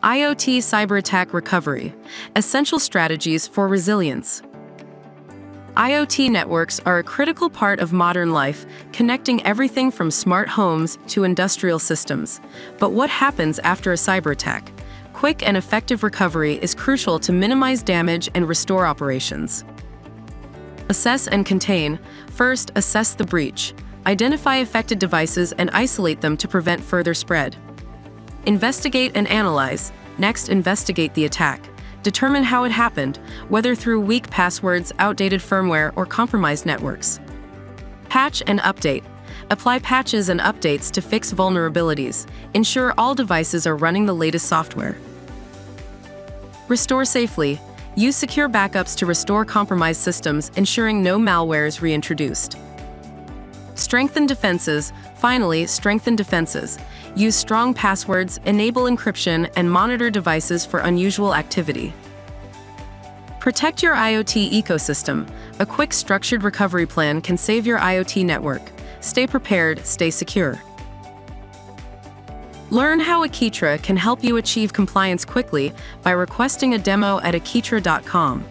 IoT cyberattack recovery, essential strategies for resilience. IoT networks are a critical part of modern life, connecting everything from smart homes to industrial systems. But what happens after a cyberattack? Quick and effective recovery is crucial to minimize damage and restore operations. Assess and contain. First, assess the breach. Identify affected devices and isolate them to prevent further spread. Investigate and analyze. Next, investigate the attack. Determine how it happened, whether through weak passwords, outdated firmware, or compromised networks. Patch and update. Apply patches and updates to fix vulnerabilities. Ensure all devices are running the latest software. Restore safely. Use secure backups to restore compromised systems, ensuring no malware is reintroduced. Strengthen defenses. Finally, strengthen defenses. Use strong passwords, enable encryption, and monitor devices for unusual activity. Protect your IoT ecosystem. A quick, structured recovery plan can save your IoT network. Stay prepared, stay secure. Learn how Akitra can help you achieve compliance quickly by requesting a demo at akitra.com.